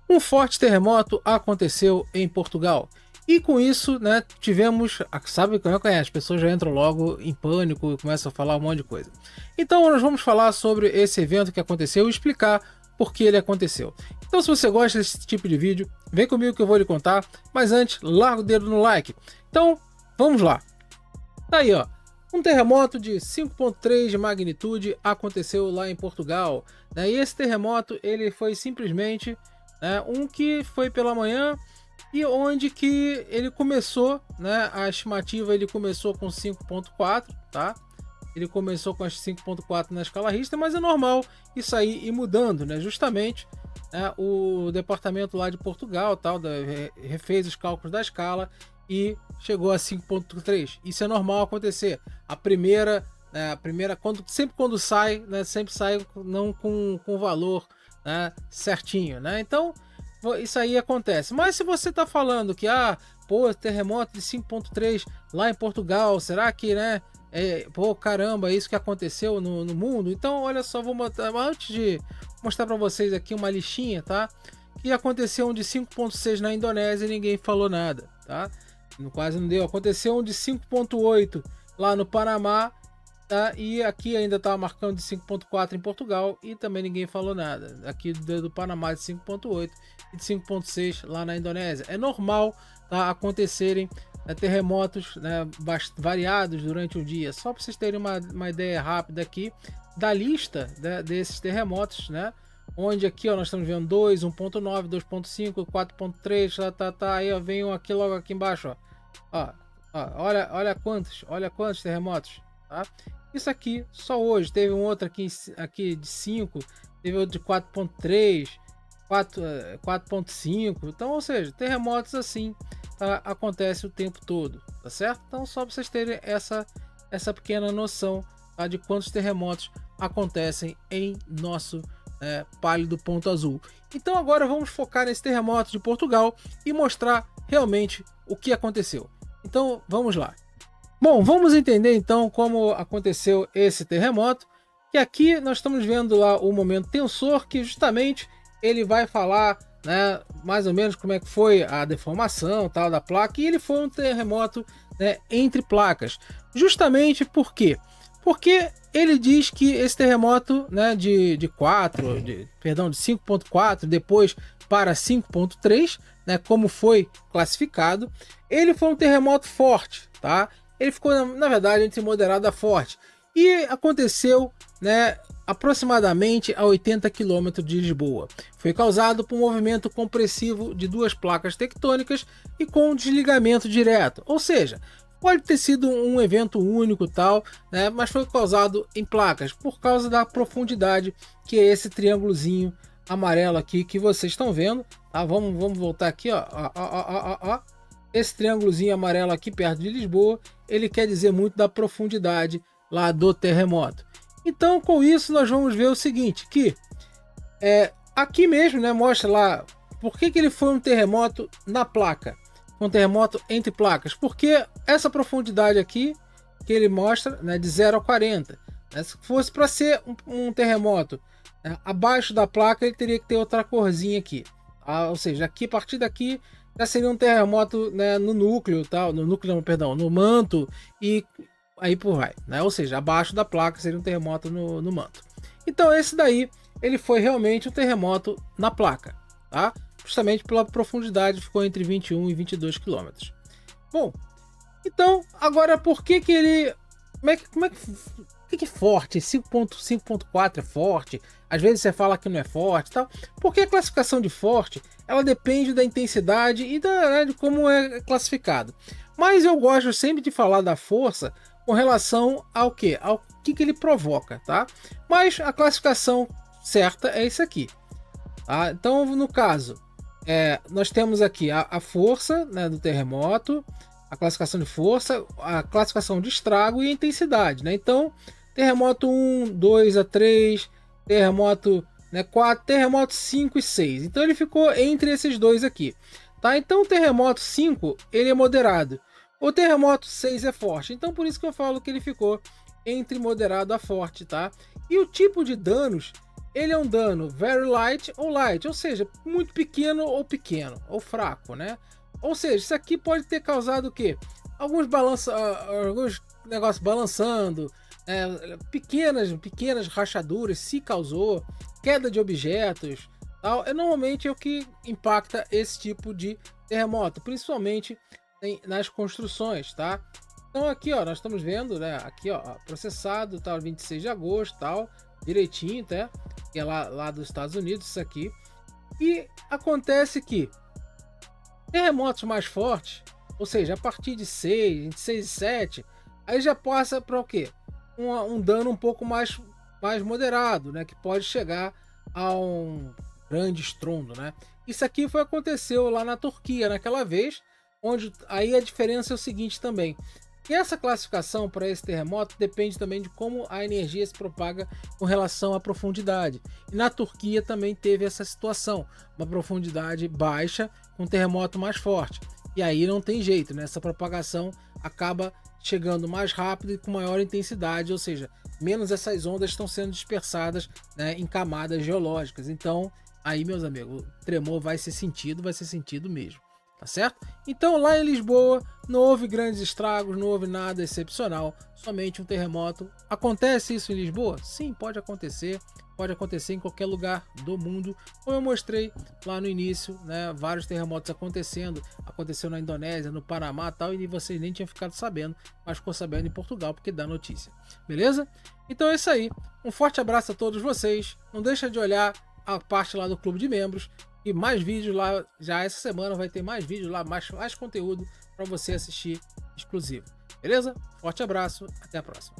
Um forte terremoto aconteceu em Portugal. E com isso, né, tivemos, sabe como é? As pessoas já entram logo em pânico e começam a falar um monte de coisa. Então nós vamos falar sobre esse evento que aconteceu e explicar por que ele aconteceu. Então se você gosta desse tipo de vídeo, vem comigo que eu vou lhe contar, mas antes, larga o dedo no like. Então, vamos lá. Tá aí, ó. Um terremoto de 5,3 de magnitude aconteceu lá em Portugal. E esse terremoto, ele foi simplesmente um que foi pela manhã e onde que ele começou, né? A estimativa ele começou com 5,4, tá? Ele começou com as 5,4 na escala Richter, mas é normal isso aí ir mudando, né? Justamente, né, o departamento lá de Portugal, tal, refez os cálculos da escala e chegou a 5,3. Isso é normal acontecer. A primeira sempre quando sai, né, sempre sai não com o valor, né, certinho, né? Então isso aí acontece. Mas se você está falando que terremoto de 5,3 lá em Portugal, será que, né? Caramba, é isso que aconteceu no mundo? Então, olha só, vou botar, antes de mostrar para vocês aqui uma listinha, tá? Que aconteceu um de 5,6 na Indonésia e ninguém falou nada, tá? Quase não deu. Aconteceu um de 5,8 lá no Panamá, tá? E aqui ainda estava marcando de 5,4 em Portugal e também ninguém falou nada. Aqui do Panamá de 5,8 e de 5,6 lá na Indonésia. É normal, tá, acontecerem terremotos, né, variados durante o dia. Só para vocês terem uma ideia rápida aqui da lista, né, desses terremotos, né? Onde aqui, ó, nós estamos vendo 2, 1.9, 2.5, 4.3, aí ó, vem um aqui logo aqui embaixo, ó. Olha quantos terremotos, tá? Isso aqui só hoje teve um outro aqui de 5, teve outro de 4.3, 4.5, então, ou seja, terremotos assim, tá, acontece o tempo todo, tá certo? Então, só para vocês terem essa pequena noção, tá, de quantos terremotos acontecem em nosso pálido ponto azul. Então agora vamos focar nesse terremoto de Portugal e mostrar realmente o que aconteceu. Então vamos lá. Bom, vamos entender então como aconteceu esse terremoto, que aqui nós estamos vendo lá o momento tensor, que justamente ele vai falar, né, mais ou menos como é que foi a deformação tal da placa, e ele foi um terremoto, né, entre placas. Justamente por quê? Porque ele diz que esse terremoto, né, de 5,4 depois para 5,3, né, como foi classificado, ele foi um terremoto forte, tá? Ele ficou, na verdade, entre moderado a forte. E aconteceu, né, aproximadamente a 80 km de Lisboa. Foi causado por um movimento compressivo de duas placas tectônicas e com desligamento direto. Ou seja, pode ter sido um evento único, tal, né, mas foi causado em placas por causa da profundidade, que é esse triângulozinho amarelo aqui que vocês estão vendo, tá? Vamos voltar aqui, ó. Esse triângulozinho amarelo aqui perto de Lisboa, ele quer dizer muito da profundidade lá do terremoto. Então, com isso, nós vamos ver o seguinte, que aqui mesmo, né, mostra lá por que ele foi um terremoto na placa. Um terremoto entre placas, porque essa profundidade aqui que ele mostra, né, de 0 a 40, né, se fosse para ser um terremoto, né, abaixo da placa, ele teria que ter outra corzinha aqui, tá? Ou seja, aqui, a partir daqui já seria um terremoto, né, no núcleo, tal, no manto e aí por vai, né? Ou seja, abaixo da placa seria um terremoto no manto. Então esse daí ele foi realmente um terremoto na placa, tá? Justamente pela profundidade, ficou entre 21 e 22 km. Bom, então, agora por que ele... O que é forte? 5.4 é forte? Às vezes você fala que não é forte, tal. Porque a classificação de forte, ela depende da intensidade e de como é classificado. Mas eu gosto sempre de falar da força com relação ao quê? Ao que ele provoca, tá? Mas a classificação certa é isso aqui, tá? Então, no caso... nós temos aqui a força, né, do terremoto, a classificação de força, a classificação de estrago e a intensidade, né? Então, terremoto 1, 2 a 3, terremoto, né, 4, terremoto 5 e 6. Então ele ficou entre esses dois aqui, tá? Então o terremoto 5, ele é moderado. O terremoto 6 é forte. Então por isso que eu falo que ele ficou entre moderado a forte, tá? E o tipo de danos ele é um dano very light ou light, ou seja, muito pequeno, ou fraco, né? Ou seja, isso aqui pode ter causado o quê? Alguns negócios balançando, pequenas rachaduras, se causou, queda de objetos, tal. Normalmente é o que impacta esse tipo de terremoto, principalmente nas construções, tá? Então aqui, ó, nós estamos vendo, né? Aqui, ó, processado, tal, 26 de agosto, tal, direitinho, tá? Que é lá dos Estados Unidos, isso aqui. E acontece que terremotos mais fortes, ou seja, a partir de 6, 26 e 7, aí já passa para o quê? Um dano um pouco mais moderado, né? Que pode chegar a um grande estrondo, né? Isso aqui aconteceu lá na Turquia naquela vez, onde aí a diferença é o seguinte também. E essa classificação para esse terremoto depende também de como a energia se propaga com relação à profundidade. E na Turquia também teve essa situação, uma profundidade baixa com um terremoto mais forte. E aí não tem jeito, né? Essa propagação acaba chegando mais rápido e com maior intensidade, ou seja, menos essas ondas estão sendo dispersadas, né, em camadas geológicas. Então, aí, meus amigos, o tremor vai ser sentido mesmo. Tá certo? Então lá em Lisboa não houve grandes estragos, não houve nada excepcional, somente um terremoto. Acontece isso em Lisboa? Sim, pode acontecer em qualquer lugar do mundo. Como eu mostrei lá no início, né, vários terremotos aconteceu na Indonésia, no Panamá, tal, e vocês nem tinham ficado sabendo, mas ficou sabendo em Portugal porque dá notícia. Beleza? Então é isso aí. Um forte abraço a todos vocês. Não deixa de olhar a parte lá do clube de membros. E mais vídeos lá, já essa semana vai ter mais vídeos lá, mais conteúdo para você assistir exclusivo. Beleza? Forte abraço, até a próxima.